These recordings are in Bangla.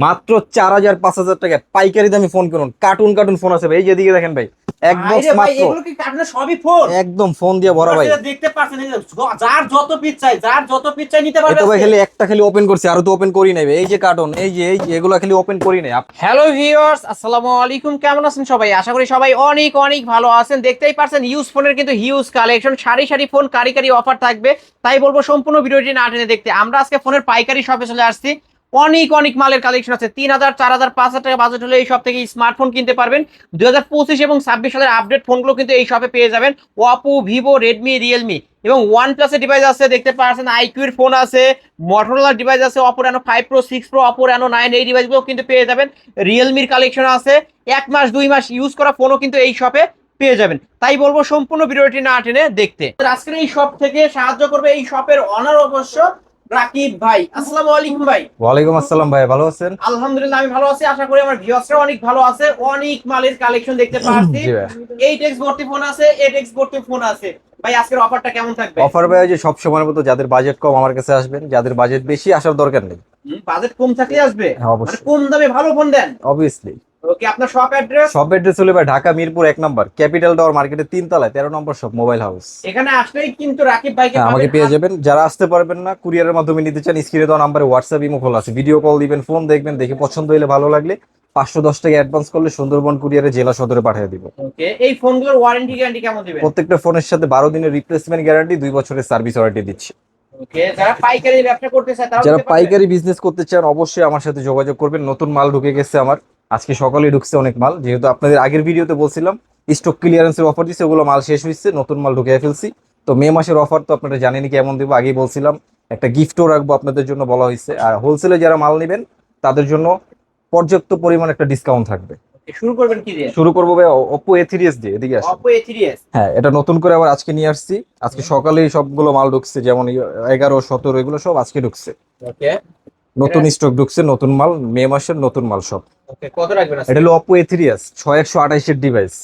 মাত্র 4000 5000 টাকা পাইকারি দামে ফোন করুন। কার্টুন কার্টুন ফোন আছে ভাই, এই যেদিকে দেখেন ভাই, এক বক্স মাত্র। এগুলো কি কার্টুনের সবই ফোন? একদম ফোন দিয়ে ভরা ভাই। দেখতে পাচ্ছেন এই যে, যার যত পিস চাই, যার যত পিস চাই নিতে পারবে এটা ভাই আজকে। খালি একটা খালি ওপেন করছি, আর তো ওপেন করি নাই ভাই। এই যে কার্টুন, এই যে এগুলো খালি ওপেন করি নাই। হ্যালো ভিউয়ার্স, আসসালামু আলাইকুম। কেমন আছেন সবাই? আশা করি সবাই অনেক অনেক ভালো আছেন। দেখতেই পারছেন ইউজ ফোনের কিন্তু হিউজ কালেকশন, সারি সারি ফোন, কারি কারি অফার থাকবে। তাই বলবো সম্পূর্ণ ভিডিওটি না টেনে দেখতে। আমরা আজকে ফোনের পাইকারি শপে চলে আসছি। অনেক অনেক মালের কালেকশন আছে। 3000, 4000, 5000 টাকা বাজেট হলে এই শপ থেকে স্মার্টফোন কিনতে পারবেন। 2025 এবং 26 সালের আপডেট ফোনগুলো কিন্তু এই শপে পেয়ে যাবেন। ওপো, ভিভো, রেডমি, রিয়েলমি এবং ওয়ান প্লাসের ডিভাইস আছে, দেখতে পাচ্ছেন আইকিউর ফোন আছে, মটোরোলার ডিভাইস আছে, Oppo Reno 5 pro, 6 pro, Oppo Reno 9, এই ডিভাইসগুলো কিন্তু পেয়ে যাবেন। রিয়েলমির কালেকশন আছে, 1 মাস 2 মাস ইউজ করা ফোনও কিন্তু এই শপে পেয়ে যাবেন। তাই বলবো সম্পূর্ণ ভিডিওটি না টেনে দেখতে। আজকের এই শপ থেকে সাহায্য করবে এই শপের অনার অবশ্য রাকিব ভাই। আসসালামু আলাইকুম ভাই। ওয়ালাইকুম আসসালাম ভাই, ভালো আছেন? আলহামদুলিল্লাহ আমি ভালো আছি, আশা করি আমার ভিউয়ার্সরা অনেক ভালো আছে। অনেক মালের কালেকশন দেখতে পাচ্ছি। জি ভাই। 8x ভর্তি ফোন আছে, 8x ভর্তি ফোন আছে। ভাই আজকের অফারটা কেমন থাকবে? অফার ভাই যে সব সময়ের মতো, যাদের বাজেট কম আমার কাছে আসবেন, যাদের বাজেট বেশি আসার দরকার নেই। বাজেট কম থাকলে আসবে? হ্যাঁ, মানে অবশ্যই। কম দামে ভালো ফোন দেন? অবভিয়াসলি। ওকে, আপনার শপ অ্যাড্রেস? সব অ্যাড্রেস হলো ভাই ঢাকা মিরপুর 1 নম্বর ক্যাপিটাল টাওয়ার মার্কেটের 3 তলায় 13 নম্বর শপ, মোবাইল হাউস। এখানে আসলেই কিন্তু রাকিব ভাইকে হ্যাঁ, আমাকে পাবেন। পেয়ে যাবেন। যারা আসতে পারবেন না, কুরিয়ারের মাধ্যমে নিতে চান, স্ক্রিনে দেওয়া নাম্বারে হোয়াটসঅ্যাপ ইমো খোলা আছে, ভিডিও কল দিবেন, ফোন দেখবেন, দেখে পছন্দ হলে ভালো লাগলে 510 টাকা অ্যাডভান্স করলে সুন্দরবন কুরিয়ারে জেলা সদরে পাঠিয়ে দিব। ওকে, এই ফোনগুলোর ওয়ারেন্টি গ্যারান্টি কেমন দিবেন? প্রত্যেকটা ফোনের সাথে 12 দিনের রিপ্লেসমেন্ট গ্যারান্টি, 2 বছরের সার্ভিস ওয়ারেন্টি দিচ্ছি। ওকে, যারা পাইকারি ব্যবসা করতে চায় তারা যারা নিতে পারবে? পাইকারি বিজনেস করতে চান অবশ্যই আমার সাথে যোগাযোগ করবেন। নতুন মাল ঢুকে গেছে আমার, আজকে সকালে ঢুকছে অনেক মাল। যেহেতু আপনাদের আগের ভিডিওতে বলছিলাম স্টক ক্লিয়ারেন্সের অফার দিচ্ছে, ওগুলো মাল শেষ হয়েছে, নতুন মাল ঢুকে ফেলছি। তো মে মাসের অফার তো আপনারা জানেনই কেমন দেবো, আগেই বলছিলাম। একটা গিফটও রাখবো আপনাদের জন্য বলা হয়েছে। আর হোলসেলে যারা মাল নেবেন তাদের জন্য পর্যাপ্ত পরিমাণ একটা ডিসকাউন্ট থাকবে। শুরু করবেন কি দিয়ে? শুরু করবো ভাই Oppo A3s দিয়ে, এদিকে আসেন। Oppo A3s? হ্যাঁ, এটা নতুন করে আবার আজকে নিয়ে আসছি। আজকে সকালেই সবগুলো মাল ঢুকছে, যেমন 11 17 এগুলো সব আজকে ঢুকছে। ওকে, নতুন স্টক ঢুকছে, নতুন মাল, মে মাসের নতুন মাল সব। ওকে, কত রাখবেন আজকে? এটা হলো Oppo A3s 6128 এর ডিভাইস,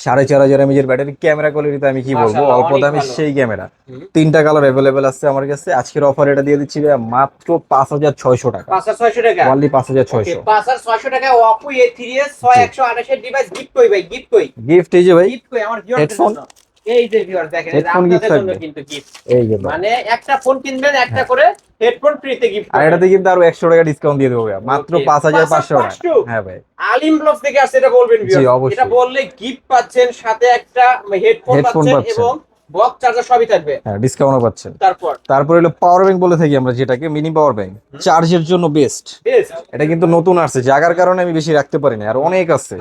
4500 mAh এর ক্যামেরা কোয়ালিটিতে আমি কি বলবো, মাশাআল্লাহ, অল্প অনেক দামে ভালো। সেই ক্যামেরা। হুম। 3টা কালার অ্যাভেলেবেল আছে আমার কাছে। আজকের অফার এটা দিয়ে দিচ্ছি ভাইয়া মাত্র 5600 টাকা। 5600 টাকা? ওনলি ওকে, 5600। 5600 টাকা Oppo A3s 6128 এর ডিভাইস। গিফট কই ভাই, গিফট কই? গিফট এই যে ভাই, গিফট কই আমার ভিউয়ারদের হেডফোন। জন্য? এই যে ভিউয়ার দেখেন, এই যে হেডফোন গিফট আপনাদের জন্য থাকবে, কিন্তু গিফট। এই যে ভাই। মানে একটা ফোন কিনবেন, একটা হ্যাঁ। করে হেডফোন ফ্রিতে গিফট আর করবেন। এটাতে কিন্তু আরো 100 টাকা ডিসকাউন্ট দিয়ে দেবো ভাইয়া, মাত্র ওকে, 5500 টাকা। 5500? হ্যাঁ ভাই। আলিম ব্লগস থেকে আসছে এটা বলবেন জি ভিউয়ার। অবশ্যই। এটা বললে গিফট পাচ্ছেন, সাথে একটা হেডফোন হেডফোন পাচ্ছেন পাচ্ছেন। এবং বক্স চার্জার সবই থাকবে। হ্যাঁ, ডিসকাউন্টও পাচ্ছেন। তারপর তারপরে হলো পাওয়ার ব্যাংক বলে থাকি আমরা, যেটাকে মিনি পাওয়ার ব্যাংক, চার্জের জন্য বেস্ট। বেস্ট। এটা কিন্তু নতুন আসছে, জাগার কারণে আমি বেশি রাখতে পারি না, আর অনেক আছে।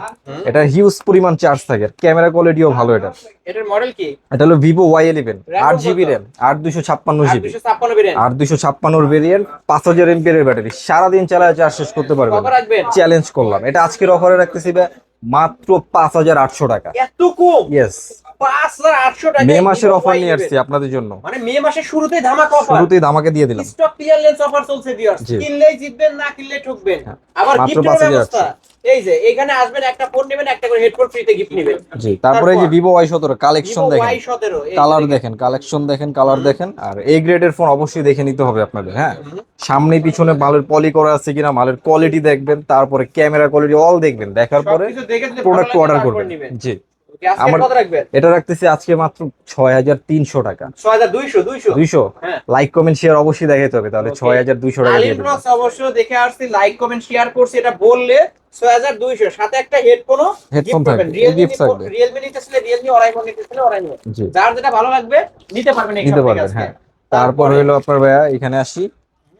এটা হিউজ পরিমাণ চার্জ থাকে, ক্যামেরা কোয়ালিটিও ভালো। এটা এটার মডেল কি? এটা হলো ভিভো Y11, RAM 8 GB কত? RAM, 8256 GB, 256 variant. 8256 ভেরিয়েন্ট, 5000 এর ব্যাটারি, সারাদিন চালায় চার্জ শেষ করতে পারবেন। কত রাখবেন? চ্যালেঞ্জ করলাম, এটা আজকের অফারে রাখতেছি ভাই মাত্র 5800 টাকা। এত কম? ইয়েস, 5800 টাকা? মে মাসের অফার নিয়ে আসছি আপনাদের জন্য। মানে মে মাসের শুরুতেই ধামাকা অফার। শুরুতেই ধামাকে দিয়ে দিলাম। স্টক ক্লিয়ারেন্স অফার চলছে ভিউয়ার্স। জি। কিনলেই জিতবেন, না কিনলে ঠকবেন। হ্যাঁ, আবার মাত্র গিফটের 5000 ব্যবস্থা। এই যে এখানে আসবেন, একটা ফোন নেবেন, একটা করে হেডফোন ফ্রিতে গিফট নেবেন। জি। তারপরে এই যে ভিভো Y17 কালেকশন Vivo দেখেন, Y17, এই যে কালার দেখেন। দেখেন, কালেকশন দেখেন, কালার দেখেন। আর এই গ্রেডের ফোন অবশ্যই দেখে নিতে হবে আপনাদের। হ্যাঁ, সামনে পিছনে মালের পলি করা আছে কিনা, মালের কোয়ালিটি দেখবেন, তারপরে ক্যামেরা কোয়ালিটি অল দেখবেন, দেখার পরে সবকিছু দেখে যদি ভালো প্রোডাক্ট লাগে অর্ডার তারপর করবেন। নিবেন। জি। ওকে, আজকে আমার কত রাখবেন? এটা রাখতেছি আজকে মাত্র 6300 টাকা। 6200? 200? 200। হ্যাঁ। লাইক কমেন্ট শেয়ার অবশ্যই দেখাতে হবে, তাহলে ওকে। 6200 টাকা দিয়ে আলিম দেবেন। ব্লগস অবশ্য দেখে আসছি, লাইক কমেন্ট শেয়ার করছি, এটা বললে 6200 সাথে একটা হেডফোনও হেডফোন গিফট করবেন। থাকবে, গিফট থাকবে। রিয়েলমি নিতে চাইলে রিয়েলমি, অরাইমো নিতে চাইলে অরাইমো। জি, যার যেটা ভালো লাগবে নিতে পারবেন এই নিতে সব থেকে পারবেন। আজকে। হ্যাঁ, তারপর হইলো আপনার ভাইয়া এখানে আসি।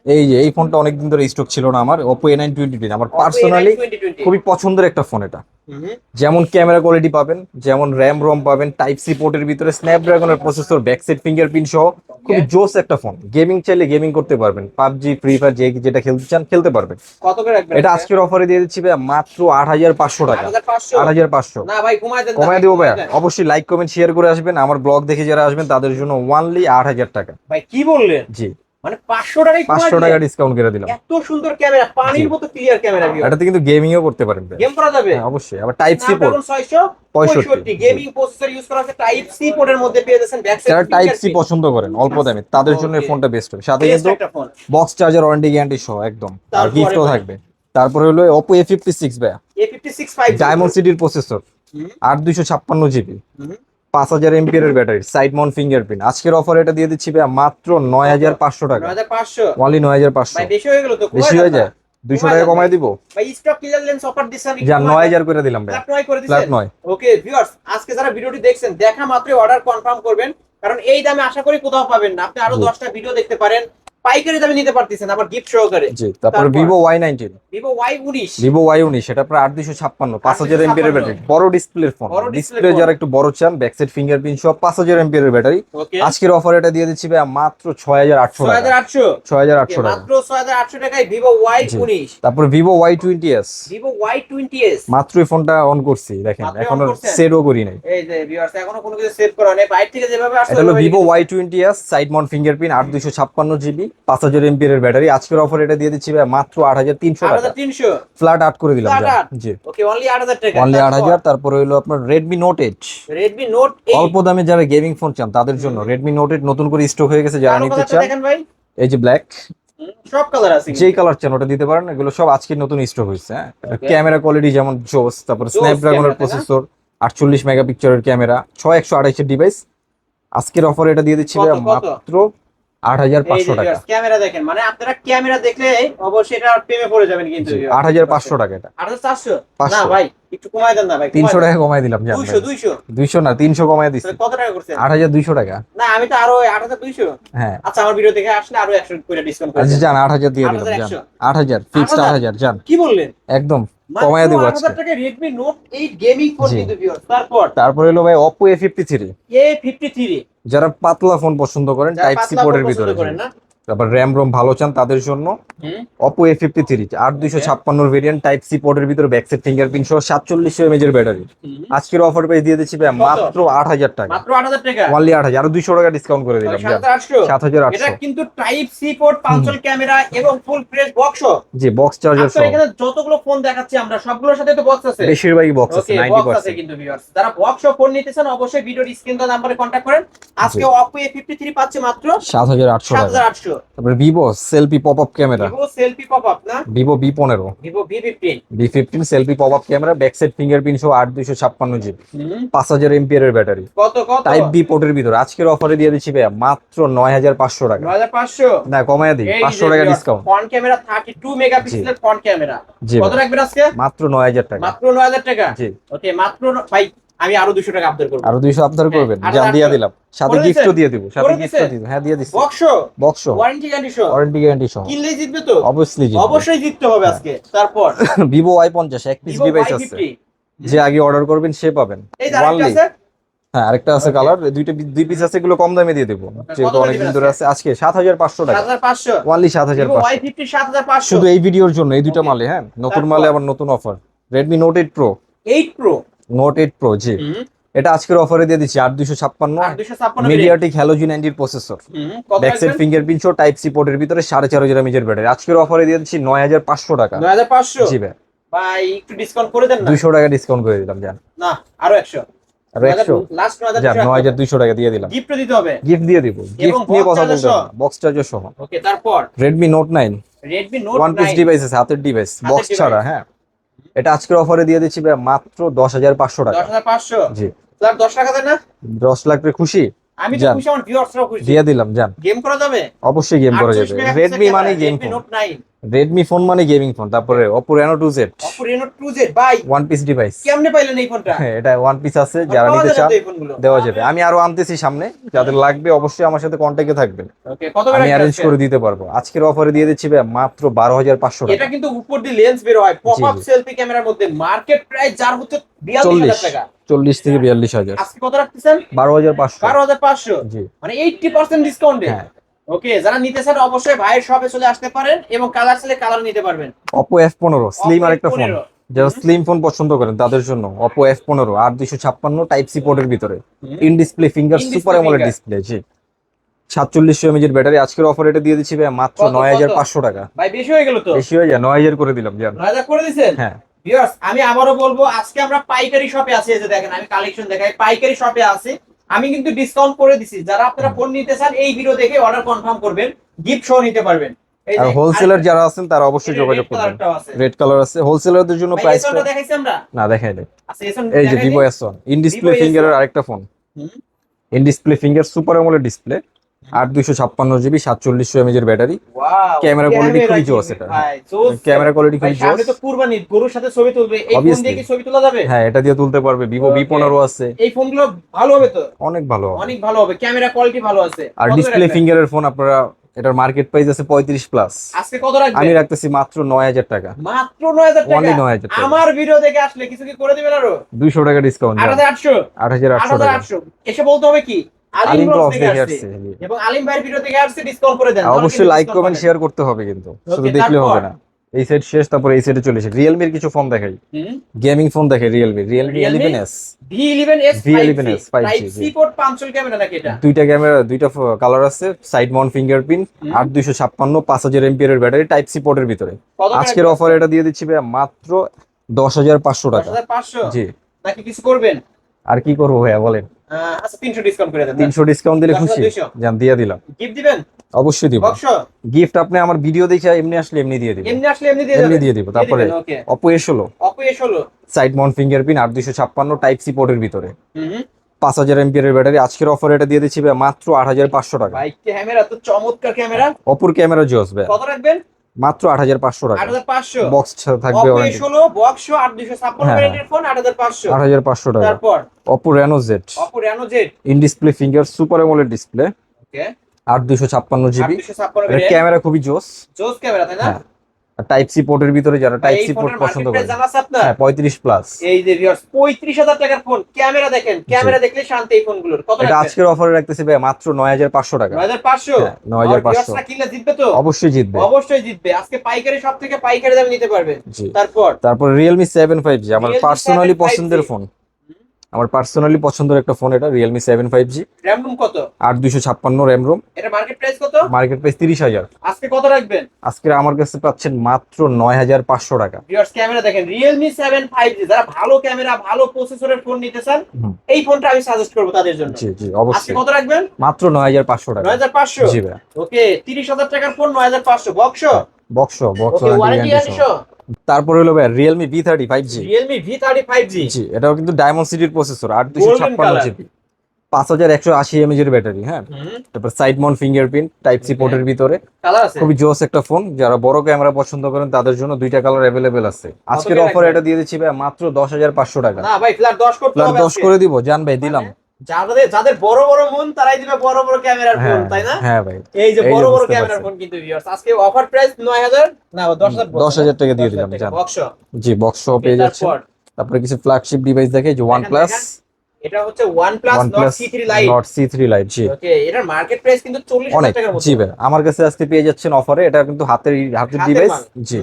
এই যে এই ফোনটা অনেকদিন ধরে স্টক ছিল না আমার, Oppo A9 2020, আমার Oppo পার্সোনালি A9 2020। খুবই পছন্দের একটা ফোন এটা। হুম। যেমন ক্যামেরা কোয়ালিটি পাবেন, যেমন র্যাম রম পাবেন, টাইপ সি পোর্টের ভিতরে স্ন্যাপড্রাগনের প্রসেসর, ব্যাকসাইড ফিঙ্গারপ্রিন্ট সহ খুবই জোস একটা ফোন। গেমিং চাইলে গেমিং করতে পারবেন, পাবজি ফ্রি ফায়ার যেটা খেলতে চান খেলতে পারবেন। কত করে রাখবেন? এটা আজকের অফারে দিয়ে দিচ্ছি ভাইয়া মাত্র 8500 টাকা। 8500? 8500 না ভাই, কমায় দেন না কমায় ভাই, দেবো কমায় ভাইয়া। দেন। অবশ্যই লাইক কমেন্ট শেয়ার করে আসবেন, আমার ব্লগ দেখে যারা আসবেন তাদের জন্য ওনলি 8000 টাকা। ভাই কি বললেন? জি, মানে 500 টাকায় কমায় 500 টাকা দিলেন? ডিসকাউন্ট করে দিলাম। এত সুন্দর ক্যামেরা, পানির জি। মতো ক্লিয়ার ক্যামেরা ভিউ। এটাতে কিন্তু গেমিংও করতে পারেন ভাই। গেম করা যাবে? হ্যাঁ, অবশ্যই। আবার type C port, 665 gaming processor use করা আছে, টাইপ সি পোর্টের মধ্যে পেয়ে যাচ্ছেন ব্যাক সাইড যারা টাইপ সি পছন্দ করেন অল্প দামে তাদের জন্য এই Okay. ফোনটা বেস্ট হবে। সাথে কিন্তু একটা phone. Box charger warranty guarantee সহ একদম, আর তারপরে গিফটও ভাই, থাকবে। তারপরে হলো Oppo A56 ভাইয়া, A56 5G ডায়মন্ড সিটির প্রসেসর, হুম, 8256 জিবি, হুম। 5000 এর ব্যাটারি, সাইড মাউন্ট ফিঙ্গারপ্রিন্ট। আজকের অফার এটা দিয়ে দিচ্ছি ভাইয়া মাত্র 9500 টাকা, 9500 অনলি 9500। ভাই বেশি হয়ে গেল তো, বেশি হয়ে যায়, 200 টাকা কমায় দিব। ভাই স্টক ক্লিয়ারেন্স অফার দিছেন, যান 9000 করে দিলাম ভাইয়া, ফ্ল্যাট 9 করে ফ্ল্যাট দিছেন। 9। ওকে ভিউয়ার্স, আজকে যারা ভিডিওটি দেখছেন দেখা মাত্রই অর্ডার কনফার্ম করবেন, কারণ এই দামে আশা করি কোথাও পাবেন না। আপনি আরো জি। 10টা ভিডিও দেখতে পারেন, পাইকারি দামে নিতে পারতেছেন, আবার গিফট সহকারে। জি, তারপর Vivo Y19, Vivo Y19, Vivo Y19 সেটা আপনার 8256, 5000 এর ব্যাটারি, বড় ডিসপ্লের ফোন। বড় display ডিসপ্লে phone। যারা একটু বড় চান, ব্যাক সাইড ফিঙ্গারপ্রিন্ট সহ 5000 এর ব্যাটারি। ওকে আজকের অফার এটা দিয়ে দিচ্ছি ভাইয়া মাত্র 6800 টাকা, 6800, 6800 টাকা। মাত্র 6800 টাকায় Vivo Y19, তারপর Vivo Y20s, Vivo Y20s। মাত্র এই ফোনটা অন করছি, দেখেন মাত্রই on এখনো করছেন? সেটও করি নাই। এই যে ভিউয়ার্স, এখনো কোনো কিছু সেভ করা নেই, বাইরে থেকে যেভাবে আসছে এটা হলো ওইভাবেই Vivo কিন্তু- Y20s, side mount fingerprint, 8256 GB, 5000 এর ব্যাটারি। আজকের অফার এটা দিয়ে দিচ্ছি ভাই মাত্র 8300 টাকা, 8300, ফ্ল্যাট 8 করে দিলাম। Flat যান। 8? জি, ওকে অনলি 8000 টাকা। অনলি 8000। তারপরে হলো আপনার Redmi Note 8, Redmi Note 8 অল্প দামে যারা গেমিং ফোন চান তাদের জন্য Redmi Note 8 নতুন করে স্টক হয়ে গেছে, যারা কালো নিতে কালারটা চান। দেখেন ভাই, এই যে ব্ল্যাক, সব কালার আছে কিন্তু। যেই কালার চান ওটা দিতে পারেন, এগুলো সব আজকে নতুন স্টক হয়েছে। হ্যাঁ, Okay. ক্যামেরা কোয়ালিটি যেমন জোস, তারপর Jose স্ন্যাপড্রাগনের camera, তাই না? প্রসেসর, 48 মেগাপিক্সেলের ক্যামেরা, 6128 এর ডিভাইস। আজকের অফার এটা দিয়ে দিচ্ছি কত, ভাইয়া কত? মাত্র 8500 টাকা। ক্যামেরা দেখেন, মানে আপনারা ক্যামেরা দেখলে অবশ্যই এটা প্রেমে পড়ে যাবেন কিন্তু। জি, 8500 টাকা এটা। 8400? 500 না ভাই, একটু কমায় দেন না ভাই, 300 টাকা কমাই দিলাম। জান 200 200 200 না, 300 কমাই দিচ্ছি, তাহলে কত টাকা করছেন? 8200 টাকা। না আমি তো আরো 8200। হ্যাঁ, আচ্ছা, আমার ভিডিও দেখে আসলে আরো 100 করে ডিসকাউন্ট করে আচ্ছা দেন। জান 8000 দিয়ে দিলাম। জান 8100, 8000 ফিক্সড 8000 জান, কি বললেন? একদম মাত্র কমায় দেবো 8000 আজকে। টাকায় Redmi Note 8 গেমিং ফোন জি। কিন্তু ভিউয়ার্স। তারপর তারপরে হলো ভাই Oppo A53, A53, যারা পাতলা ফোন পছন্দ করেন, যারা টাইপ সি পাতলা ফোন পোর্টের পছন্দ ভিতরে। করেন না? তারপর র্যাম রোম ভালো চান তাদের জন্য হুম, Oppo A53, 8256 variant, type C পোর্টের ভিতরে, ব্যাক সাইড ফিঙ্গারপ্রিন্ট সহ, 4700 mAh এর ব্যাটারি। হুম। আজকের অফার প্রাইস দিয়ে দিচ্ছি ভাই কত? মাত্র 8000 টাকা, মাত্র 8000 টাকা, অনলি 8000, আরো 200 টাকা ডিসকাউন্ট করে দিলাম। জান 7800। 7800। এটা কিন্তু টাইপ সি পোর্ট, পাঁচল ক্যামেরা এবং ফুল ফ্রেশ বক্স। জি, বক্স চার্জার আপনার সহ এখানে যতগুলো ফোন দেখাচ্ছি আমরা সবগুলোর সাথে তো বক্স আছে। বেশিরভাগই বক্স আছে, ওকে, বক্স আছে 90%। কিন্তু ভিউয়ার্স, যারা বক্স ফোন নিতে চান অবশ্যই ভিডিওর স্ক্রিন দেওয়া নম্বরে কন্টাক্ট করেন। আজকে Oppo A53 পাচ্ছে মাত্র 7800 টাকা। 7800। তারপরে Vivo selfie pop up camera, Vivo selfie pop up না, Vivo V15, Vivo V15। V15 selfie pop up camera, back side fingerprint সহ, 8256 জিবি, হুম, 5000 এর ব্যাটারি, কত কত? টাইপ বি পোর্টের ভিতরে। আজকের অফারে দিয়ে দিচ্ছি ভাইয়া মাত্র 9500 টাকা, 9500। না কমায় দিই, 500 টাকা ডিসকাউন্ট। ফ্রন্ট ক্যামেরা 32 মেগাপিক্সেলের ফ্রন্ট ক্যামেরা। জি কত ভাই, রাখবেন আজকে? মাত্র 9000 টাকা। মাত্র 9000 টাকা। জি, ওকে, মাত্র ভাই আমি আরো 200 টাকা আপডেট করব। আরো 200 আপনার করবেন, হ্যাঁ, জান 800 দিয়ে দিলাম, সাথে করে গিফটও দিছেন? দিয়ে দিব, সাথে করে গিফটও দিছেন? দিব। হ্যাঁ, দিয়ে দিচ্ছি, বক্স, বক্স, ওয়ারেন্টি গ্যারান্টি সহ, ওয়ারেন্টি গ্যারান্টি সহ, কিনলেই জিতবে তো? অবভিয়াসলি জি। অবশ্যই জিততে হবে আজকে। তারপর Vivo Y50 এক পিস Vivo ডিভাইস আছে, Y50, যে আগে অর্ডার করবেন সে পাবেন। এই যে আরেকটা Only। আছে। হ্যাঁ, আরেকটা আছে Okay. কালার, দুই পিস আছে, এগুলো কম দামে দিয়ে দেবো, যেহেতু করে অনেকদিন দিবেন ধরে আছে। আজকে 7500 টাকা, 7500। Only Vivo 7500, Y50 7500। শুধু এই ভিডিওর জন্য এই দুইটা Okay. মালে। হ্যাঁ, নতুন তারপর? মালে আবার নতুন offer, Redmi Note 8 Pro, 8 Pro। Note 8 Pro জি, এটা আজকের অফারে দিয়ে দিচ্ছি 8256, 8256 মিডিয়াটেক হ্যালোজিন 90 প্রসেসর, কত ব্যাক সাইড রাখবেন? ফিঙ্গারপ্রিন্ট সহ, টাইপ সি পোর্টের ভিতরে, 4500 mAh এর ব্যাটারি। আজকের অফারে দিয়ে দিচ্ছি 9500 টাকা। 9500। জি ভাই, ভাই একটু ডিসকাউন্ট করে দেন না। 200 টাকা ডিসকাউন্ট করে দিলাম। জান না, আরো 100। আর 100, লাস্ট জান 9200। 9200 টাকা দিয়ে দিলাম। গিফট দিতে হবে। গিফট দিয়ে দিব, গিফট নিয়ে box কথা charger বলতে সহ? হবে, বক্স চার্জার সহ। ওকে, তারপর Redmi Note 9, Redmi Note one piece 9 device আছে, হাতের ডিভাইস, বক্স device। ছাড়া। হ্যাঁ, এটা আজকের অফারে দিয়ে দিচ্ছি ভাই মাত্র 10500 টাকা। 10500। জি, স্যার 10 টাকা দেন না? 10 লাখ রে খুশি, আমি তো যান। খুশি, আমার ভিউয়ার্সরাও খুশি। দিয়ে দিলাম। জান গেম করা যাবে? অবশ্যই গেম করা যাবে, 38 মেগাপিক্সেল রেডমি মানে camera, game Redmi phone, Note 9, Redmi phone মানে গেমিং ফোন। তারপরে Oppo Reno 2Z, Oppo Reno 2Z। ভাই ওয়ান পিস ডিভাইস। কেমনে পাইলেন এই ফোনটা? হ্যাঁ, এটা ওয়ান পিস আছে, যারা পাওয়া নিতে যাবে চান তো এই ফোনগুলো? দেওয়া যাবে। আমি আরো আনতেছি সামনে, যাদের লাগবে অবশ্যই আমার সাথে কন্ট্যাক্টে থাকবেন, ওকে, কত আমি করে অ্যারেঞ্জ করে দিতে পারবো। আজকের অফারে দিয়ে দিচ্ছি ভাই মাত্র 12500 এটা টাকা। কিন্তু উপর দিয়ে লেন্স বের হয় পপ আপ জি, জি। সেলফি ক্যামেরার মধ্যে, মার্কেট প্রাইস যার হচ্ছে 42000 টাকা। 40 থেকে 42000, আজকে কত রাখতেছেন? 12500। 12500। জি, মানে 80% ডিসকাউন্টে। হ্যাঁ। ওকে, যারা নিতে চান অবশ্যই ভাইয়ের শপে চলে আসতে পারেন এবং কালার চাইলে কালার নিতে পারবেন। Oppo F15 স্লিম Oppo আরেকটা ফোন, F15 যারা স্লিম ফোন পছন্দ করেন তাদের জন্য Oppo F15 8256 টাইপ সি পোর্টের ভিতরে, in display finger, In super display AMOLED finger। Display. G, 4700 mAh এর ব্যাটারি। আজকের অফার এটা দিয়ে দিচ্ছি ভাই মাত্র কত, কত? 9500 টাকা। ভাই বেশি হয়ে গেল তো। বেশি হয়ে যায়, 9000 করে দিলাম। জান 9000 করে দিবেন? হ্যাঁ, ভিউয়ার্স, আমি আবারও বলবো আজকে আমরা পাইকারি শপে আছি। এই যে দেখেন আমি কালেকশন দেখাই, পাইকারি শপে আছি। আমি কিন্তু ডিসকাউন্ট করে দিছি, যারা আপনারা ফোন নিতে চান এই ভিডিও দেখে অর্ডার কনফার্ম করবেন, গিফট সহ নিতে পারবেন। এই আর যে হোলসেলার যারা আছেন তারা অবশ্যই যোগাযোগ করবেন। রেড কালার আছে, হোলসেলারদের জন্য ভাই প্রাইসটা এসনটা দেখাইছি আমরা। না দেখাই দেয়। আচ্ছা এসন এই যে দেখাই ভিভো দিই। S1 in display Vivo ফিঙ্গারের S1 আরেকটা phone, hmm, in display finger super AMOLED display, 8256 GB 4700 mAh এর ব্যাটারি, ওয়াও ক্যামেরা কোয়ালিটি খুবই জোস এটা। ভাই জোস ক্যামেরা কোয়ালিটি ভাই খুবই জোস। সামনে তো কুরবানি গরুর সাথে ছবি তুলবে, এই ফোন Obviously। দিয়ে কি ছবি তোলা যাবে? হ্যাঁ এটা দিয়ে তুলতে পারবে। Vivo Okay। V15 আছে, এই ফোনগুলো ভালো হবে তো, অনেক ভালো হবে। অনেক ভালো হবে, ক্যামেরা কোয়ালিটি ভালো আছে। আর কত করে ডিসপ্লে রাখবেন? ফিঙ্গারের ফোন আপনারা, এটার মার্কেট প্রাইস আছে 35 প্লাস, আজকে কত রাখবেন? আমি রাখতেছি মাত্র 9000 টাকা। মাত্র 9000 টাকা। Only 9000 টাকা। আমার ভিডিও দেখে আসলে কিছু কি করে দিবেন আরো? 200 টাকা ডিসকাউন্ট, 8800 8800 টাকা। 8800 এসে বলতে হবে কি আলিম আলিম ব্লগস ব্লগস থেকে দেখে আসছে আসছে। এবং আলিম ভাইয়ের ভিডিও থেকে আসছে, ডিসকাউন্ট করে দেন। অবশ্যই লাইক কমেন্ট শেয়ার করতে হবে কিন্তু, শুধু দেখলে হবে না। এই সেট শেষ, তারপর এই সেটে চলে এসে রিয়েলমির কিছু ফোন দেখাই, গেমিং ফোন দেখে। Realme Realme 11s, V11s V11s 5G, type C port 500 camera নাকি এটা? দুইটা ক্যামেরা, দুইটা কালার আছে, সাইড মাউন্ট ফিঙ্গারপ্রিন্ট, 8256 5000 mAh এর ব্যাটারি, টাইপ সি পোর্টের ভিতরে। কত করে আজকের অফার এটা দিয়ে দিচ্ছি ভাই মাত্র 10500 টাকা। 10500 জি। নাকি কিছু করবেন? আর কি করবো ভাইয়া বলেন? আচ্ছা 300 ডিসকাউন্ট করে দেন। 300 ডিসকাউন্ট দিলে খুশি? 200। জান দিয়ে দিলাম। গিফট দিবেন? অবশ্যই দিব। বক্স গিফট আপনি আমার ভিডিও দেখে এমনি আসলে এমনি দিয়ে দিব, এমনি আসলে এমনি দিয়ে এমনি দেবেন? দিয়ে দিব। তারপরে okay Oppo A16 Oppo A16 side mount fingerprint, 8256 type C পোর্টের ভিতরে, হুম 5000 mAh এর ব্যাটারি। আজকের অফার এটা দিয়ে দিচ্ছি ভাই মাত্র 8500 টাকা। ভাই ক্যামেরা তো চমৎকার ক্যামেরা। অপুর ক্যামেরা জোস ভাই, কত রাখবেন? মাত্র 8500 টাকা। 8500 বক্স থাকবে Oppo ওয়ারেন্টি। A16 বক্স 8256 হ্যাঁ। ভ্যারিয়েন্টের ফোন 8500। 8500 টাকা। তারপর Oppo Reno Z Oppo Reno Z in display finger super AMOLED display, okay 8256 GB. 8256 এর ভ্যারিয়েন্ট ক্যামেরা খুবই জোস, জোস ক্যামেরা তাই না? হ্যাঁ। টাইপ সি পোর্টের ভিতরে যারা টাইপ সি পোর্ট পছন্দ করে, জানা আছে আপনার? হ্যাঁ 35 প্লাস। এই যে ভিউয়ার্স 35000 টাকার ফোন, ক্যামেরা দেখেন, ক্যামেরা দেখলে শান্তি এই ফোনগুলোর। কত এটা রাখবেন? আজকের অফারে রাখতেছি ভাই মাত্র 9500 টাকা। 9500 হ্যাঁ, 9500 ভিউয়ার্সরা কিনলে জিতবে তো? অবশ্যই জিতবে। অবশ্যই জিতবে। আজকে পাইকারি সব থেকে পাইকারি দামে নিতে পারবেন। জি। তারপর Realme 7 5G আমার Realme পার্সোনালি 7 5G পছন্দের ফোন, আমার পার্সোনালি পছন্দের একটা ফোন এটা Realme 7 5G, র‍্যাম রুম কত? 8256 RAM ROM, এটা মার্কেট প্রাইস কত? Market price 30000। আজকে কত রাখবেন? আজকে আমার কাছে পাচ্ছেন মাত্র 9500 টাকা। ভিউয়ার্স ক্যামেরা দেখেন, Realme 7 5G যারা ভালো ক্যামেরা ভালো প্রসেসরের ফোন নিতে চান, এই ফোনটা আমি সাজেস্ট করব তাদের জন্য। জি জি আজকে অবশ্যই। কত রাখবেন? মাত্র 9500 টাকা। 9500 জি ভাই। ওকে 30000 টাকার phone 9500 box box okay warranty guarantee. তারপরে হলো ভাই Realme V30 5G। Realme V30 5G জি এটাও কিন্তু ডায়মন্ড সিটির processor, Golden color। 8256 GB, 5180 mAh এর ব্যাটারি, হ্যাঁ। তারপর side mount fingerprint, type C পোর্টের ভিতরে, কালার আছে। খুবই জোস একটা ফোন। যারা বড় ক্যামেরা পছন্দ করেন তাদের জন্য দুইটা কালার अवेलेबल আছে। আজকের করে অফার রাখবেন? এটা দিয়ে দিচ্ছি ভাই মাত্র 10500 টাকা। না ভাই ফ্ল্যাট 10 করতে প্লাস হবে 10 আজকে। করে দিব জান ভাই, দিলাম। যাদের যাদের বড় বড় মন তারাই দিবে বড় বড় ক্যামেরার ফোন, হ্যাঁ তাই না? হ্যাঁ ভাই, এই যে এই যে বড় বড় বুঝতে ক্যামেরার পারছেন। ফোন কিন্তু ভিউয়ার্স আজকে অফার প্রাইস 9000 না 10000 10,000 টাকা দিয়ে দিলাম, জান। বক্স জি বক্স সহ পেয়ে যাচ্ছেন। তারপর তারপরে কিছু ফ্ল্যাগশিপ ডিভাইস দেখে যে OnePlus, এটা হচ্ছে OnePlus Nord C3 Lite। Nord C3 Lite, জি ওকে এটার মার্কেট প্রাইস কিন্তু 40000 অনেক। টাকার মতো। জি ভাই আমার কাছে আজকে পেয়ে যাচ্ছেন অফারে, এটা কিন্তু হাতের হাতের ডিভাইস। মাল। জি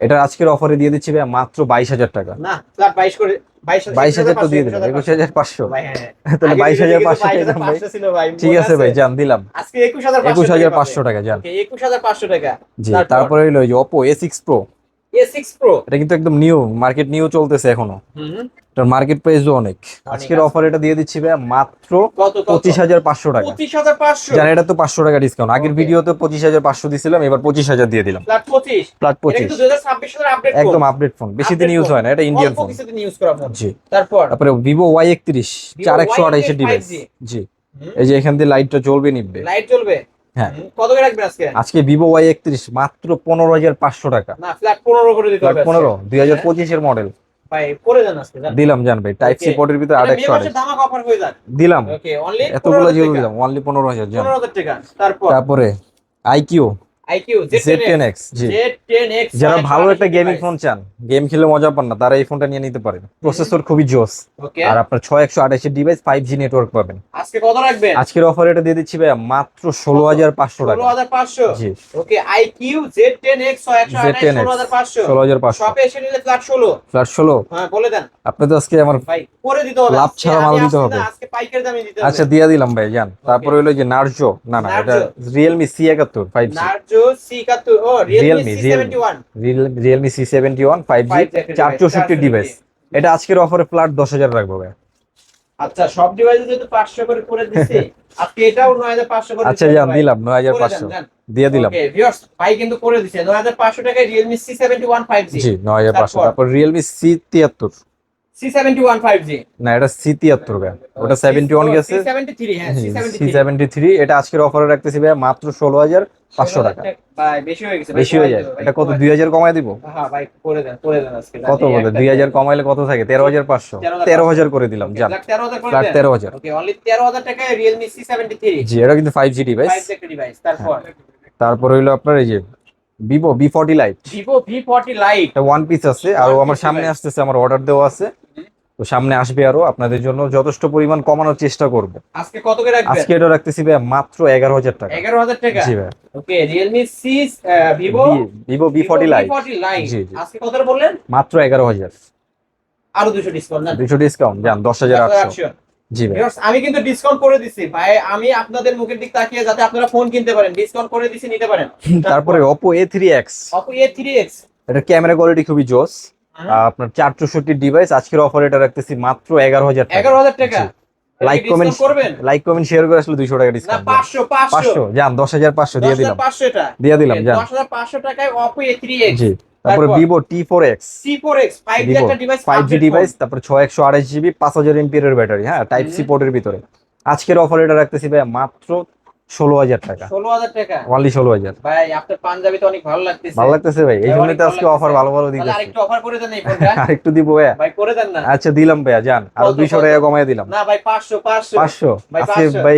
এটা আজকের অফারে দিয়ে দিচ্ছি ভাই মাত্র 22000 টাকা। না ফ্ল্যাট 22 করে 22000 তো দিয়ে দিলাম, 21500। ভাই হ্যাঁ তাহলে 22500 টাকা দাম ভাই। 22,500 ছিল ভাই, ঠিক আছে ভাই, জান দিলাম আজকে 21500 21500 টাকা, জান। ওকে 21500 টাকা। জি তারপরে হলো এই যে Oppo A6 Pro, A6 Pro এটা কিন্তু একদম নিউ, মার্কেট নিউ চলতেছে এখনো। এটার মার্কেট প্রাইসও অনেক। আজকের আছে। অফার এটা দিয়ে দিচ্ছি ভাই মাত্র কত 25500 টাকা। 25500 জান এটা তো 500 টাকা ডিসকাউন্ট, আগের Okay। ভিডিওতে 25500 দিছিলাম, এবার 25000 দিয়ে দিলাম। ফ্ল্যাট 25 ফ্ল্যাট এটা কিন্তু 25 2026 সালের আপডেট ফোন, একদম আপডেট ফোন, বেশি দিন Update ইউজ phone। হয় না, এটা ইন্ডিয়ান অল্প ফোন। কিছুদিন ইউজ করা ফোন। জি তারপর তারপরে Vivo Y31 Vivo 4128 এর Y31 ডিভাইস। 5G জি এই যে এখান দিয়ে লাইটটা জ্বলবে নিবে। লাইট জ্বলবে। হ্যাঁ কত করে রাখবেন আজকে? আজকে Vivo Y31 মাত্র 15500 টাকা। না ফ্ল্যাট 15 করে দিতে ফ্ল্যাট হবে 15 2025 এর মডেল ভাই করে দেন আজকে জান। দিলাম জান ভাই, টাইপ সি Okay। পোর্টের ভিতরে এটা মে 828 মাসের ধামাকা অফার হয়ে যাক। দিলাম। ওকে অনলি এতগুলো জিরো দিলাম, অনলি 15000 জান। 15000 টাকা। তারপর তারপরে IQ IQ Z10X Z10X, জি Z10X যারা ভালো একটা 128 গেমিং device। ফোন চান, গেম খেলে মজা পান না, তারা এই ফোনটা নিয়ে নিতে পারেন। প্রসেসর খুবই জোস, ওকে আর আপনার 6128 এর ডিভাইস 5G নেটওয়ার্ক পাবেন। আজকে কত রাখবেন? আজকের অফার এটা দিয়ে দিচ্ছি ভাই মাত্র 16500 টাকা। 16500 জি ওকে IQ Z10X 128 Z10X 16500 16500 শপে এসে নিলে ফ্ল্যাট 16। ফ্ল্যাট 16। হ্যাঁ বলে দেন আপনি তো আজকে আমার ভাই করে দিতে হবে, লাভ আজকে ছাড়া মাল আমি দিতে আসছি হবে। না, আজকে পাইকারি দামে দিতে হবে। আচ্ছা দিয়ে দিলাম ভাই জান। তারপরে হলো যে নার্জো, না না এটা Narzo। Realme C71 5G, Narzo C71 ও Realme C71 Realme C71 5G 464 device. এটা আজকের অফারে ফ্ল্যাট 10000 রাখবো ভাই। আচ্ছা সব ডিভাইসে যেহেতু 500 করে করে দিছি, আজকে এটাও 9500 করে আচ্ছা দিছি জান ভাই। দিলাম করে দেন, 9500 দেন। দিয়ে দিলাম। ওকে ভিউয়ার্স, ভাই কিন্তু করে দিছে 9500 টাকায় Realme C71 5G। জি 9500। তারপর তারপর রিয়েলমি C73। C71 5G। না এটা C73 ভাই, ওটা 71 গেছে। C73, হ্যাঁ C73। C73 এটা আজকের অফারে রাখতেছি ভাই মাত্র 16500 টাকা। ভাই বেশি হয়ে গেছে ভাই, বেশি হয়ে যায়, কমাই দেবো ভাই, এটা কত কমাই দেবো। 2000 কমায় দিব? হ্যাঁ ভাই করে দেন আজকে। কত বলে 2000 কমাইলে কত থাকে? 13500। 13000 করে দিলাম জান। 13,000 করে ফ্ল্যাট দেন। 13000। ওকে অনলি 13,000 টাকায় Realme C73 জি এটা কিন্তু 5G ডিভাইস। 5 একটা ডিভাইস। তারপর তারপর হইলো আপনার এই যে Vivo V40 Lite। Vivo V40 Lite। এটা ওয়ান পিস আছে, আর আমার সামনে আসতেছে, আমার অর্ডার দেওয়া আছে, তো সামনে আসবে আরো। আপনাদের জন্য যথেষ্ট পরিমাণ কমানোর চেষ্টা করব। আজকে কত করে রাখবেন? আজকে এটা রাখতেছি ভাই মাত্র 11000 টাকা। 11,000 টাকা। জি ভাই। ওকে Realme Vivo Vivo V40 Lite। V40 Lite জি জি আজকে কত বললেন? মাত্র 11000। আরো 200 ডিসকাউন্ট না? 200 ডিসকাউন্ট জান 10800। জি ভাই। Viewers, আমি কিন্তু ডিসকাউন্ট করে দিছি ভাই, আমি আপনাদের মুখের দিক তাকিয়ে যাতে আপনারা ফোন কিনতে পারেন, ডিসকাউন্ট করে দিছি, নিতে পারেন। তারপরে Oppo A3X। Oppo A3X। এটা ক্যামেরা কোয়ালিটি খুবই জোস। আপনার 464 ডিভাইস, আজকের অফারে এটা রাখতেছি মাত্র 11000 টাকা। 11,000 টাকা। লাইক কমেন্ট করবেন? লাইক কমেন্ট শেয়ার করে আসলে 200 টাকা না ডিসকাউন্ট। 500 জান 10500 দিয়ে দিলাম। 10,500 এটা দিয়ে দিলাম জান। 10,500 টাকায় Oppo A3X। জি। তারপরে তারপর? Vivo T4X। C4X 5G Vivo একটা ডিভাইস, 5G ডিভাইস, তারপর 628 জিবি 5000 এমপিএর এর ব্যাটারি, হ্যাঁ টাইপ সি পোর্টের ভিতরে। আজকের অফার এটা রাখতেছি ভাই মাত্র 16000 টাকা। 16,000 টাকা। অনলি 16000। ভাই আপনার পাঞ্জাবি তো অনেক ভালো লাগতেছে। ভালো লাগতেছে ভাই, এই ভাই, জন্যই অনেক তো ভালো আজকে অফার লাগতেছে। ভালো ভালো তাহলে দিতেছি। আরেকটু অফার করে দেন এই ফোনটা। আরেকটু দিব ভাই। ভাই করে দেন না। আচ্ছা দিলাম ভাইয়া জান, আরো কত, 200 কত? টাকা কমায় দিলাম। না ভাই 500 500 ভাই আজকে 500। ভাই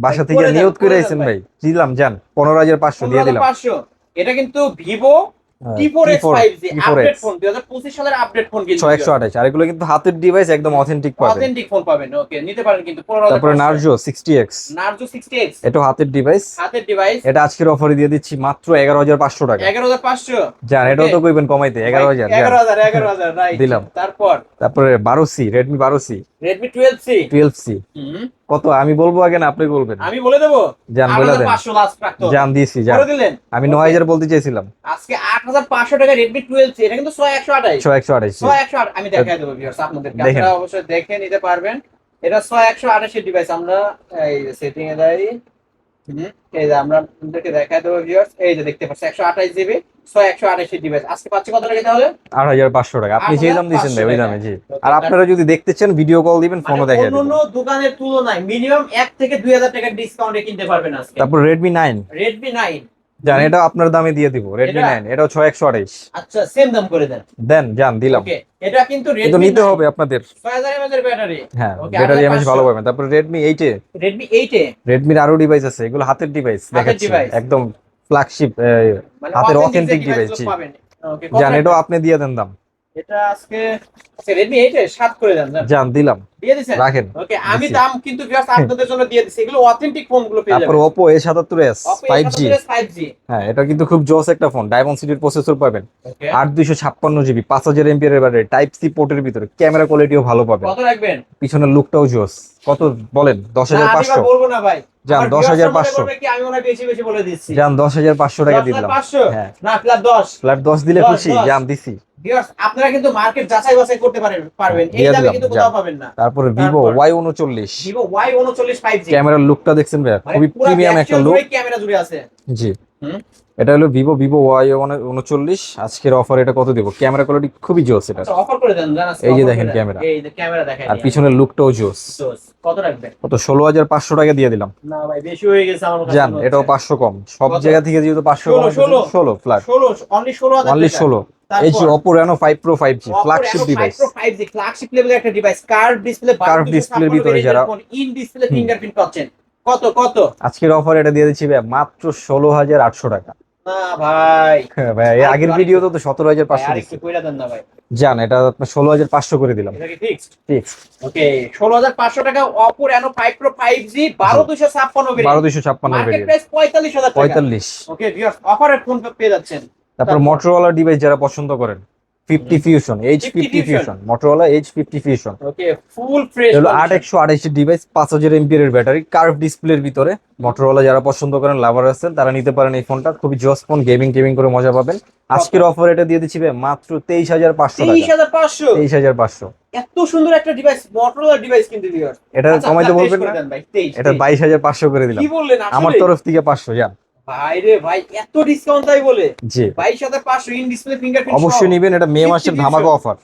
বাসা ভাই, থেকে করে দেন, নিয়ত করে করে দেন আইছেন ভাই। ভাই। দিলাম জান 15500 দিয়ে দিলাম। 15,500। এটা কিন্তু Vivo T4X 5G update phone, 2025 সালের আপডেট ফোন কিন্তু 628। আর এগুলো কিন্তু হাতের ডিভাইস, একদম অথেন্টিক পাবেন। অথেন্টিক ফোন পাবেন। ওকে নিতে পারেন কিন্তু তারপরে 15,500। Narzo 60X। Narzo 60X এটা হাতের ডিভাইস। হাতের ডিভাইস, এটা আজকের অফারে দিয়ে দিচ্ছি মাত্র 11500 টাকা। 11,500। জান এটাও তো কইবেন কমাইতে 11000 জান। 11,000 রাইট দিলাম। তারপরে 12C, Redmi 12C। Redmi 12C। 12C কত আমি বলবো আগে না আপনি বলবেন? আমি বলে দেবো। জান বলে দেন। 8,500 লাস্ট প্রাক্তন। জান দিছি জান। করে দিলেন? আমি 9000 বলতে চাইছিলাম। আজকে 8,500 টাকা Redmi 12C, এটা কিন্তু 6128। 128। 6128 আমি দেখাই দেবো ভিউয়ার্স আপনাদেরকে, দেখেন। আপনারা অবশ্যই দেখে নিতে পারবেন। এটা 6128 এর ডিভাইস, আমরা এই সেটিং এ যাই। এই যে আমরা আপনাদেরকে দেখাই দেবো ভিউয়ার্স, এই যে দেখতে পাচ্ছেন 128 জিবি 6128 এর ডিভাইস। আজকে পাচ্ছি কত টাকা তাহলে? 8500 টাকা। আপনি যে দাম দিয়েছেন ভাই ওই দামে। জি। আর Okay, আপনারা যদি দেখতে চান ভিডিও কল দিবেন, ফোনও দেখাই অন্যান্য দেব। দোকানের তুলনায় মিনিমাম 1 থেকে 2000 টাকা ডিসকাউন্টে কিনতে পারবেন আজকে। তারপর Redmi 9। Redmi 9। জান এটা আপনার দামে দিয়ে দিব। Redmi এটা? 9 এটাও 6128। আচ্ছা সেম দাম করে দেন। দেন জান দিলাম। ওকে এটা কিন্তু কিন্তু Redmi নিতে 9, হবে আপনাদের। 6000 mAh এর ব্যাটারি। হ্যাঁ Okay, ব্যাটারি এমএস 8500 ভালো পাবেন। তারপর Redmi 8 এ, Redmi 8 এ Redmi-র আরো ডিভাইস আছে, এগুলো হাতের ডিভাইস দেখাচ্ছি। device। একদম ফ্ল্যাগশিপ মানে হাতের authentic অথেন্টিক যে ডিভাইস। device জি গুলো পাবেন। ওকে জান এটাও আপনি দিয়ে দেন দাম। এটা আজকে আচ্ছা Redmi 8 এ 7 করে দেন জান। জান দিলাম। দিয়ে দিছেন? রাখেন। ওকে আমি দিছি। দাম কিন্তু জাস্ট আপনাদের জন্য দিয়ে দিছি, এগুলো অথেন্টিক ফোনগুলো পেয়ে তারপর যাবেন। Oppo A77s Oppo 5G। A77s 5G। হ্যাঁ এটা কিন্তু খুব জোস একটা ফোন, ডায়মন্ড সিটির প্রসেসর পাবেন। ওকে 8256 জিবি 5000 এমপিএর এর ব্যাটারি, টাইপ সি পোর্টের ভিতরে, ক্যামেরা কোয়ালিটিও ভালো পাবেন। কত রাখবেন? পিছনের লুকটাও জোস। কত বলেন? না আমি 10500। বলবো না ভাই। জান, আমার 10,500 viewers মনে করবে কি আমি মনে হয় বেশি বেশি বলে দিচ্ছি। জান 10500 টাকা দিলাম। 10,500 হ্যাঁ না প্লাস 10। ফ্ল্যাট 10 দিলে 10, খুশি। 10 জান দিছি। ভিউয়ার্স আপনারা কিন্তু মার্কেট যাচাই বাছাই করতে পারবেন, এই দিয়ে দামে দিলাম, কিন্তু যান। কোথাও পাবেন না। তারপরে Vivo তারপর? Y39। Vivo Y39 5G ক্যামেরার লুকটা দেখছেন ভাই, মানে খুবই পুরো প্রিমিয়াম একটা লুক। ক্যামেরা জুড়ে আছে। জি হুম এটা হলো Vivo Y39। আজকের অফার এটা কত দিব? ক্যামেরা কোয়ালিটি খুবই জোস এটা। আচ্ছা অফার করে দেন জান আজকে। এই যে offer দেখেন করে দেন। ক্যামেরা। এই যে ক্যামেরা দেখাই আর দিই। পিছনের লুকটাও জোস। কত রাখবেন? কত 16500 টাকা দিয়ে দিলাম। না ভাই বেশি হয়ে গেছে আমার কাছে জান মনে এটাও হচ্ছে। 500 কম। সব কত? জায়গা থেকে যেহেতু 500 কম, 16 ফ্ল্যাট। 16 অনলি 16,000 অনলি টাকা। 16। এই যে Oppo Reno 5 Pro 5G Oppo flagship Reno 5 device. Pro 5G flagship লেভেলের একটা device, curve display, Curved display এর ভিতরে যারা ইন ডিসপ্লে ফিঙ্গারপ্রিন্ট পাচ্ছেন। কত? আজকের অফার এটা দিয়ে দিচ্ছি ভাই মাত্র 16800 টাকা। না ভাই হ্যাঁ ভাই এই আগের ভিডিওতে তো 17500 আরেকটু দিচ্ছি। কইরা দেন না ভাই। জান এটা আপনার 16500 করে দিলাম। এটা কি ফিক্সড? ফিক্স। ওকে 16,500 টাকা Oppo Reno 5 Pro 5G 12256 variant. 12256 market variant. Price 45,000 টাকা। 45। ওকে ভিউয়ার্স অফারের ফোন পেয়ে যাচ্ছেন। তারপর Motorola ডিভাইস যারা পছন্দ করেন, 50 fusion, H50 50 fusion, Motorola H50 fusion. Okay, full fresh হলো 8128 ডিভাইস, 5000 এমপিএর ব্যাটারি, কার্ভ ডিসপ্লের ভিতরে। Motorola যারা পছন্দ করেন, লাভার আছেন, তারা নিতে পারেন এই ফোনটা। খুবই জস ফোন, গেমিং করে মজা পাবেন। আজকের অফার এটা দিয়ে দিচ্ছি ভাই মাত্র 23500 টাকা। 23500, 23500। এত সুন্দর একটা ডিভাইস, Motorola ডিভাইস কিন্তু ভিউয়ার। এটা কমাইতে বলবেন না? এটা 22500 করে দিলাম কি বললেন আমার আসলে? তরফ থেকে। 500 জান ভাই রে ভাই, এত ডিসকাউন্ট তাই বলে? জি, 22500 ইন ডিসপ্লে ফিঙ্গারপ্রিন্ট অবশ্যই নিবেন। এটা মে 50 মাসের ফিউশন। ধামাকা অফার।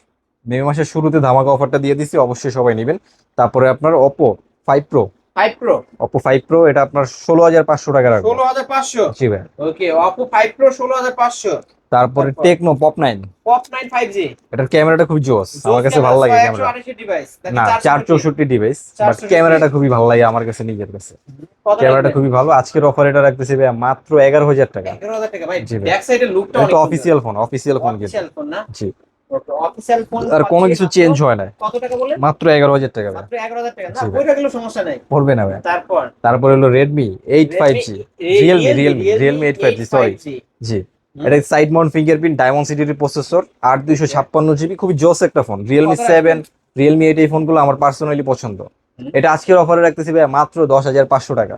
মে মাসের শুরুতে ধামাকা অফারটা দিয়ে দিচ্ছি, অবশ্যই সবাই নিবেন। তারপরে আপনার Oppo 5 Pro, 5 Pro Oppo 5 Pro এটা আপনার 16500 টাকা রাখবো। 16500। জি ভাই। ওকে, Oppo 5 Pro 16500। তারপরে তারপর? টেকনো পপ 9, Pop 9 5G, এটার ক্যামেরাটা খুবই জোস, আমার কাছে ভালো লাগে ক্যামেরা। 128 ডিভাইস না, 464 ডিভাইস, বাট 464 ক্যামেরাটা খুবই ভালো লাগে আমার কাছে, নিজের কাছে ক্যামেরাটা খুবই ভালো। আজকের অফার এটা রাখতেছি ভাই মাত্র 11000 টাকা। 11000 টাকা ভাই। জি ভাই। ব্যাক সাইডের লুকটা এটা অনেক অফিসিয়াল ফোন কিন্তু। অফিশিয়াল ফোন না? জি, ওকে, অফিশিয়াল ফোন। আর কোনো কিছু চেঞ্জ হয় না। কত টাকা বলেন? মাত্র 11000 টাকা ভাই। মাত্র 11000 টাকা। না, জি ভাই। ওইটা গেলে সমস্যা নাই। পড়বে না ভাই। তারপর তারপরে হলো Redmi 8 5G, Realme 8 5G, sorry. জি, এটা সাইড মাউন্ট ফিঙ্গারপ্রিন্ট, ডায়মন্ড সিটির প্রসেসর, 8256 জিবি, খুবই জোস একটা ফোন। Realme 7, Realme 8 এই ফোনগুলো আমার পার্সোনালি পছন্দ। এটা আজকের অফারে রাখতেছি ভাই মাত্র 10500 টাকা।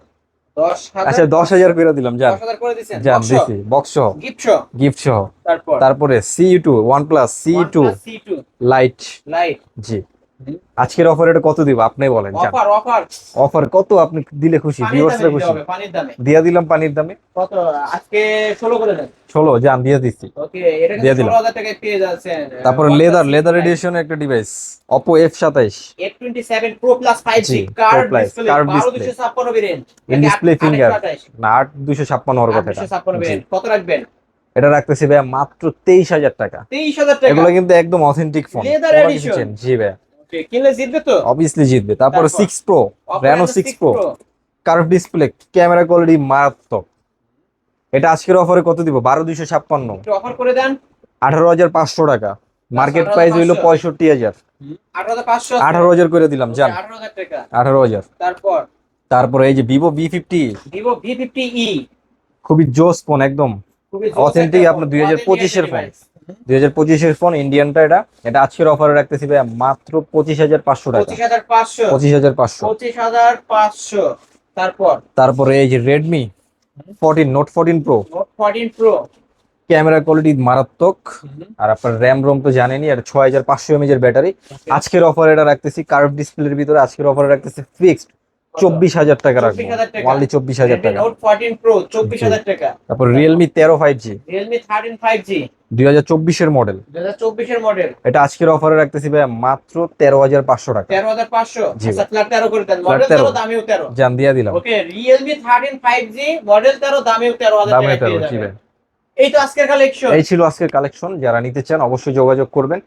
10000। আচ্ছা 10000 করে দিলাম, জান 10000 করে দিবেন? জান দিছি, বক্স সহ, গিফট সহ। গিফট সহ। তারপর তারপরে CE2, OnePlus CE2 OnePlus C2 lite. Lite. জি, আজকের অফার এটা কত দিব আপনি বলেন, জান অফার অফার কত আপনি দিলে খুশি, পানির ভিউয়ার্সরা দামে দিতে খুশি? হবে, পানির দামে। দিয়া দিলাম পানির দামে। কত আজকে? 16 করে দেন। 16 জান দিয়ে দিচ্ছি। ওকে, এটা দিয়ে কিন্তু দিলাম। 16000 টাকায় পেয়ে যাচ্ছেন। তারপরে OnePlus লেদার C2 এডিশন একটা device, Oppo F27, A27 Pro Plus 5G G, curve Pro Plus, display, curved display, 12256 variant. In display finger. না, 8256 হওয়ার কথা। 256 জি, ভেরিয়েন্ট। কত রাখবেন? এটা রাখতেছি ভাই মাত্র 23000 টাকা। 23000 টাকা। এগুলো কিন্তু একদম অথেন্টিক ফোন, Leather কোনো কিছু edition। চেঞ্জ। জি ভাই, ওকে, কিনলে জিতবে তো? অবভিয়াসলি জিতবে। তারপরে তারপর? 6 Pro, Oppo Reno Reno 6 Pro, curve display, camera quality মারাত্মক। এটা আজকের অফারে কত দিব? 12256, একটু অফার করে দেন। 18500 টাকা। মার্কেট প্রাইস হইলো 65000। 18500। 18000 করে দিলাম, জান 18000 টাকা। 18000। তারপর তারপরে এই যে Vivo V50, Vivo V50e, খুবই জোস ফোন একদম খুবই অথেন্টিক, আপনার 2025 এর ফোন। 2025 এর ফোন, ইন্ডিয়ানটা। এটা আজকের অফারে রাখতেছি ভাই মাত্র 25500 টাকা। 25500। 25500। 25500। তারপর তারপরে এই যে Redmi 14, Note 14 Pro, Note 14 Pro। Camera quality মারাত্মক। আর আপনার র্যাম রোম তো জানেনই, আর 6500 mAh এর ব্যাটারি। আজকের অফারে এটা রাখতেছি কার্ভ ডিসপ্লের ভিতরে, আজকের অফারে রাখতেছি ফিক্সড 24000 টাকা রাখবো, 24000 টাকা। অনলি 24000 টাকা। Note 14 Pro 24000 টাকা। তারপর Realme 13 5G, Realme 13 5G 2024 এর মডেল। 2024 এর মডেল। এটা আজকের অফারে রাখতেছি ভাই মাত্র 13500 টাকা। 13500। জি আচ্ছা, ফ্ল্যাট 13 করে দেন। Flat model 13 13, দামিও 13। জান দিয়া দিলাম, ওকে, Realme 13 5G মডেল 13, দামিও 13000 দামে টাকা পেয়ে 13। জি যাবেন। ভাই, এই তো আজকের কালেকশন। এই ছিল আজকের কালেকশন। যারা নিতে চান অবশ্যই যোগাযোগ করবেন।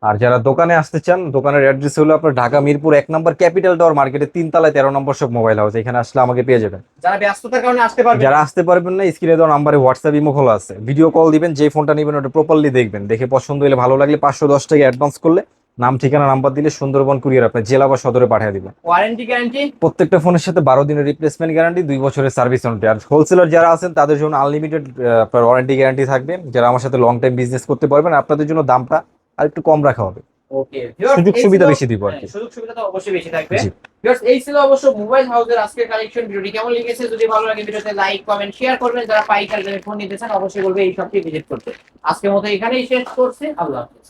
আর যারা দোকানে আসতে চান, দোকানের অ্যাড্রেস হলো আপনার ঢাকা মিরপুর 1 নম্বর ক্যাপিটাল টাওয়ার মার্কেটের 3 তলায় 13 নম্বর সব মোবাইল হাউস। এখানে আসলে আমাকে পেয়ে যাবেন। যারা ব্যস্ততার কারণে আসতে পারবে যারা আসতে পারবেন না, স্ক্রিনে দেওয়া নাম্বারে হোয়াটসঅ্যাপ ইমো খোলা আছে, ভিডিও কল দিবেন, যে ফোনটা নেবেন ওটা প্রপারলি দেখবেন, দেখে পছন্দ হলে, ভালো লাগলে 510 টাকা অ্যাডভান্স করলে নাম ঠিকানা নাম্বার দিলে সুন্দরবন কুরিয়ার আপনার জেলা বা সদরে পাঠিয়ে দিবেন। ওয়ারেন্টি গ্যারান্টি প্রত্যেকটা ফোনের সাথে 12 দিনের রিপ্লেসমেন্ট গ্যারান্টি, 2 বছরের সার্ভিস ওয়ারেন্টি। আর হোলসেলার যারা আছেন তাদের জন্য আনলিমিটেড আপনার ওয়ারেন্টি গ্যারান্টি থাকবে। যারা আমার সাথে লং টাইম বিজনেস করতে পারবেন, আপনাদের জন্য দামটা আর একটু কম রাখা হবে, ওকে। সুযোগ সুবিধা বেশি দিব আর কি। সুযোগ সুবিধা তো অবশ্যই বেশি থাকবে। জি। ভিউয়ার্স, এই ছিল অবশ্য মোবাইল হাউসের আজকের কালেকশন। ভিডিওটি কেমন লেগেছে যদি ভালো লাগে ভিডিওতে লাইক কমেন্ট শেয়ার করবেন। যারা পাইকারি দামে ফোন নিতে চান অবশ্যই বলবে এই শপটি ভিজিট করতে। আজকের মতো এখানেই শেষ করছি। আল্লাহ হাফেজ।